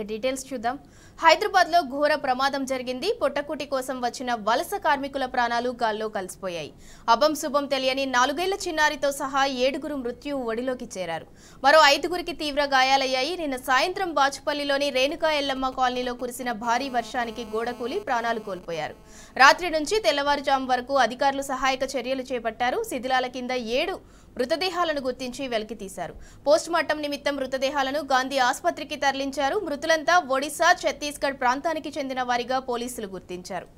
Details చూద్దాం. హైదరాబాద్లో ఘోర ప్రమాదం జరిగింది. పొట్టకుటి కోసం వచ్చిన వలస కార్మికుల ప్రాణాలు గాల్లో కలిసిపోయాయి. అభం శుభం తెలియని 4 ఏళ్ల చిన్నారితో సహా 7గురు మృత్యు ఒడిలోకి చేరారు. మరో 5గురికి తీవ్ర గాయాలయ్యాయి. నిన్న సాయంత్రం బాచుపల్లిలోని రేణుకా ఎల్లమ్మ కాలనీలో కురిసిన భారీ వర్షానికి గోడకూలి ప్రాణాలు కోల్పోయారు. రాత్రి నుంచి తెల్లవారుజాము వరకు అధికారులు సహాయక చర్యలు చేపట్టారు. శిథిలాల కింద 7 మృతదేహాలను గుర్తించి వెలికితీశారు. పోస్టుమార్టం నిమిత్తం మృతదేహాలను గాంధీ ఆసుపత్రికి తరలించారు. మృతులంతా ఒడిశా, ఛత్తీస్గఢ్ ప్రాంతానికి చెందిన వారిగా పోలీసులు గుర్తించారు.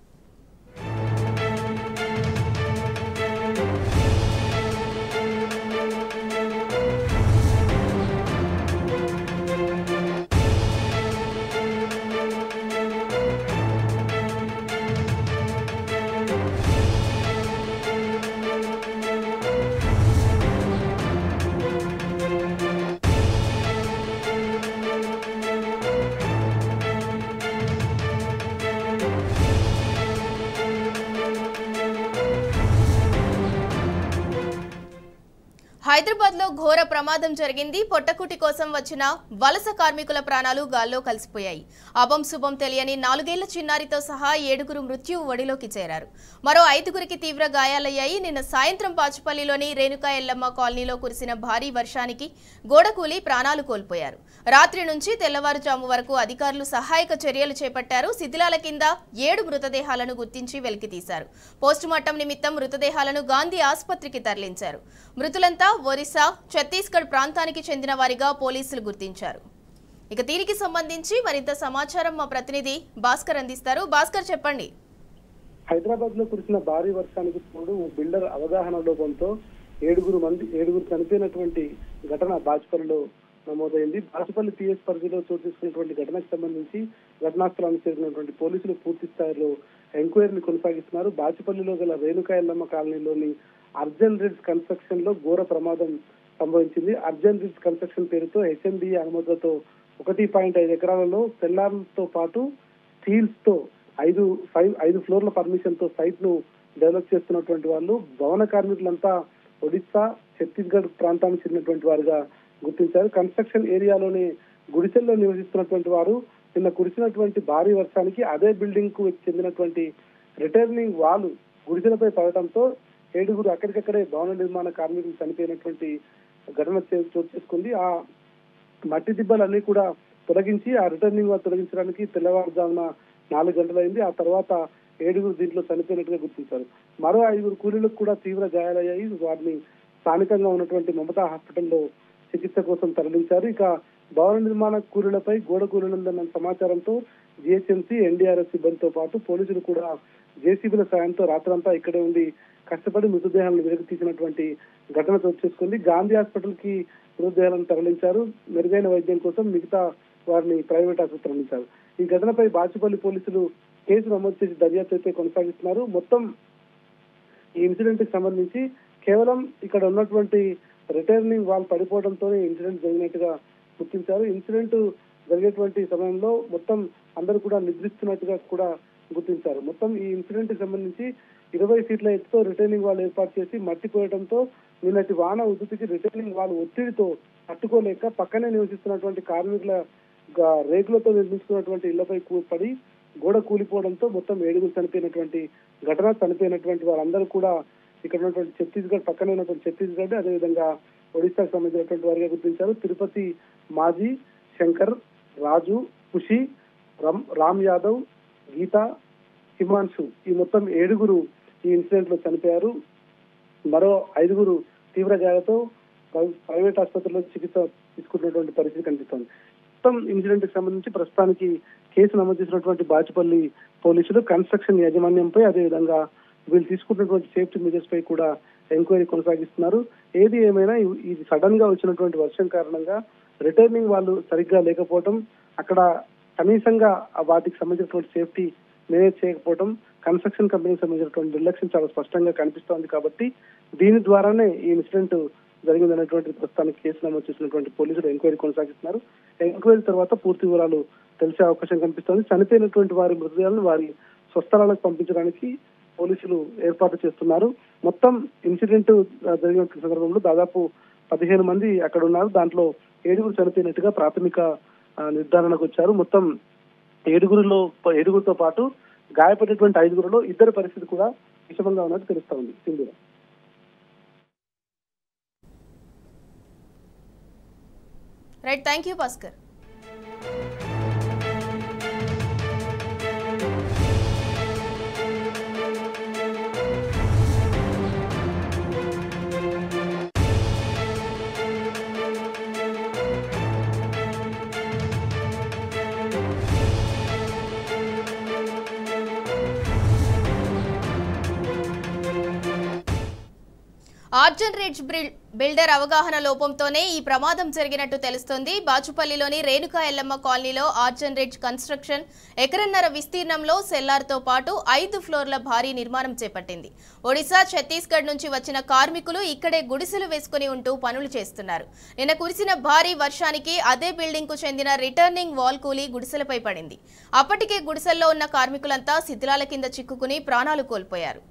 హైదరాబాద్లో ఘోర ప్రమాదం జరిగింది. పొట్టకుటి కోసం వచ్చిన వలస కార్మికుల ప్రాణాలు గాల్లో కలిసిపోయాయి. అభం శుభం తెలియని 4 ఏళ్ల చిన్నారితో సహా 7గురు మృత్యు ఒడిలోకి చేరారు. మరో 5గురికి తీవ్ర గాయాలయ్యాయి. నిన్న సాయంత్రం బాచుపల్లిలోని రేణుకా ఎల్లమ్మ కాలనీలో కురిసిన భారీ వర్షానికి గోడకూలి ప్రాణాలు కోల్పోయారు. రాత్రి నుంచి తెల్లవారుజాము వరకు అధికారులు సహాయక చర్యలు చేపట్టారు. శిథిలాల కింద 7 మృతదేహాలను గుర్తించి వెలికితీశారు. పోస్టుమార్టం నిమిత్తం మృతదేహాలను గాంధీ ఆసుపత్రికి తరలించారు. మృతులంతా ఒరిస్సా, ఛత్తీస్గఢ్ ప్రాంతానికి చెందిన వారిగా పోలీసులు గుర్తించారు. ఇక దీనికి సంబంధించి మరింత సమాచారం మా ప్రతినిధి భాస్కర్ అందిస్తారు. భాస్కర్, చెప్పండి. హైదరాబాద్ లో కురిసిన భారీ వర్షానికి తోడు బిల్డర్ అవగాహన లోపంతో 7గురు చనిపోయినటువంటి ఘటన బాచుపల్లిలో నమోదైంది. బాచుపల్లి పిఎస్ పరిధిలో చోటు చేసుకున్నటువంటి ఘటనకు సంబంధించి ఘటనా స్థలానికి చేరినటువంటి పోలీసులు పూర్తి స్థాయిలో ఎంక్వైరీని కొనసాగిస్తున్నారు. బాచుపల్లిలో గల రేణుకా ఎల్లమ్మ కాలనీలోని అర్జన్ రిడ్స్ కన్స్ట్రక్షన్ లో ఘోర ప్రమాదం సంభవించింది. అర్జన్ రిడ్స్ కన్స్ట్రక్షన్ పేరుతో హెచ్ఎండిఏ అనుమతులతో 1.5 ఎకరాలలో సెల్లార్లతో పాటు స్టీల్స్ తో 5 ఫ్లోర్ల పర్మిషన్ తో సైట్ ను డెవలప్ చేస్తున్నటువంటి వాళ్ళు భవన కార్మికులంతా ఒడిశా, ఛత్తీస్గఢ్ ప్రాంతానికి చెందినటువంటి వారుగా గుర్తించారు. కన్స్ట్రక్షన్ ఏరియాలోని గుడిసెల్లో నివసిస్తున్నటువంటి వారు నిన్న కురిసినటువంటి భారీ వర్షానికి అదే బిల్డింగ్ కు చెందినటువంటి రిటర్నింగ్ వాల్ గుడిసెలపై పడటంతో 7గురు అక్కడికక్కడే భవన నిర్మాణ కార్మికులు చనిపోయినటువంటి ఘటన చోటు చేసుకుంది. ఆ మట్టి దిబ్బలన్నీ కూడా తొలగించి ఆ రిటర్నింగ్ వాల్ తొలగించడానికి తెల్లవారుజామున 4 గంటలైంది. ఆ తర్వాత 7గురు దీంట్లో చనిపోయినట్టుగా గుర్తించారు. మరో 5గురు కూలీలకు కూడా తీవ్ర గాయాలయ్యాయి. వారిని స్థానికంగా ఉన్నటువంటి మమతా హాస్పిటల్లో చికిత్స కోసం తరలించారు. ఇక భవన నిర్మాణ కూలీలపై గోడ కూలీలందన్న సమాచారంతో జిహెచ్ఎంసీ, ఎన్డీఆర్ఎఫ్ సిబ్బందితో పాటు పోలీసులు కూడా జేసీబీల సాయంతో రాత్రంతా ఇక్కడే ఉండి కష్టపడి మృతదేహాలను వెలికి తీసినటువంటి ఘటన చోటు చేసుకుంది. గాంధీ హాస్పిటల్ కి మృతదేహాలను తరలించారు. మెరుగైన వైద్యం కోసం మిగతా వారిని ప్రైవేట్ ఆసుపత్రి తరలించారు. ఈ ఘటనపై బాచుపల్లి పోలీసులు కేసు నమోదు చేసి దర్యాప్తు అయితే కొనసాగిస్తున్నారు. మొత్తం ఈ ఇన్సిడెంట్ కి సంబంధించి కేవలం ఇక్కడ ఉన్నటువంటి రిటర్నింగ్ వాల్ పడిపోవడంతోనే ఇన్సిడెంట్ జరిగినట్టుగా గుర్తించారు. ఇన్సిడెంట్ జరిగేటువంటి సమయంలో మొత్తం అందరూ కూడా నిద్రిస్తున్నట్టుగా కూడా గుర్తించారు. మొత్తం ఈ ఇన్సిడెంట్ కి సంబంధించి 20 ఫీట్ల ఎత్తుతో రిటర్నింగ్ వాల్ ఏర్పాటు చేసి మట్టి పోయడంతో నిన్నటి వాన ఉధృతికి రిటర్నింగ్ వాల్ ఒత్తిడితో తట్టుకోలేక పక్కనే నివసిస్తున్నటువంటి కార్మికుల రేకులతో నిర్మిస్తున్నటువంటి ఇళ్లపై పడి గోడ కూలిపోవడంతో మొత్తం 7గురు చనిపోయినటువంటి ఘటన. చనిపోయినటువంటి వారందరూ కూడా ఇక్కడ ఉన్నటువంటి ఛత్తీస్గఢ్ పక్కనే ఉన్నటువంటి ఛత్తీస్గఢ్, అదేవిధంగా ఒడిశాకు సంబంధించినటువంటి వారిగా గుర్తించారు. తిరుపతి మాజీ, శంకర్, రాజు, ఖుషి, రామ్ యాదవ్, గీత, హిమాన్షు ఈ మొత్తం 7గురు ఈ ఇన్సిడెంట్ లో చనిపోయారు. మరో 5గురు తీవ్ర గాయాలతో ప్రైవేట్ ఆసుపత్రిలో చికిత్స తీసుకున్నటువంటి పరిస్థితి కనిపిస్తోంది. మొత్తం ఇన్సిడెంట్ కి సంబంధించి ప్రస్తుతానికి కేసు నమోదు చేసినటువంటి బాచుపల్లి పోలీసులు కన్స్ట్రక్షన్ యాజమాన్యంపై, అదేవిధంగా వీళ్ళు తీసుకున్నటువంటి సేఫ్టీ మెజర్స్ పై కూడా ఎంక్వైరీ కొనసాగిస్తున్నారు. ఏది ఏమైనా ఇది సడన్ గా వచ్చినటువంటి వర్షం కారణంగా రిటర్నింగ్ వాళ్ళు సరిగ్గా లేకపోవడం, అక్కడ కనీసంగా వాటికి సంబంధించినటువంటి సేఫ్టీ మేనేజ్ చేయకపోవడం, కన్స్ట్రక్షన్ కంపెనీకి సంబంధించినటువంటి నిర్లక్ష్యం చాలా స్పష్టంగా కనిపిస్తోంది. కాబట్టి దీని ద్వారానే ఈ ఇన్సిడెంట్ జరిగిందనేటువంటి ప్రస్తుతానికి కేసు నమోదు చేసినటువంటి పోలీసులు ఎంక్వైరీ కొనసాగిస్తున్నారు. ఎంక్వైరీ తర్వాత పూర్తి వివరాలు తెలిసే అవకాశం కనిపిస్తోంది. చనిపోయినటువంటి వారి మృతదేహాలను వారి స్వస్థలాలకు పంపించడానికి పోలీసులు ఏర్పాటు చేస్తున్నారు. మొత్తం ఇన్సిడెంట్ జరిగిన సందర్భంలో దాదాపు 15 మంది అక్కడ ఉన్నారు. దాంట్లో 7 చనిపోయినట్టుగా ప్రాథమిక నిర్ధారణకు వచ్చారు. మొత్తం ఏడుగురితో పాటు గాయపడినటువంటి 5గురిలో 2 పరిస్థితి కూడా విషమంగా ఉన్నట్టు తెలుస్తా ఉంది. Sindhura. Right, thank you Bhaskar. Arjan Ridge builder అవగాహన లోపంతోనే ఈ ప్రమాదం జరిగినట్టు తెలుస్తోంది. బాచుపల్లిలోని రేణుకా ఎల్లమ్మ కాలనీలో ఆర్జన్ రిడ్జ్ కన్స్ట్రక్షన్ ఎకరన్నర విస్తీర్ణంలో సెల్లార్తో పాటు 5 ఫ్లోర్ల భారీ నిర్మాణం చేపట్టింది. ఒడిశా, ఛత్తీస్గఢ్ నుంచి వచ్చిన కార్మికులు ఇక్కడే గుడిసెలు వేసుకుని ఉంటూ పనులు చేస్తున్నారు. నిన్న కురిసిన భారీ వర్షానికి అదే బిల్డింగ్ కు చెందిన రిటర్నింగ్ వాల్ కూలీ గుడిసెలపై పడింది. అప్పటికే గుడిసెల్లో ఉన్న కార్మికులంతా శిథిలాల కింద చిక్కుకుని ప్రాణాలు కోల్పోయారు.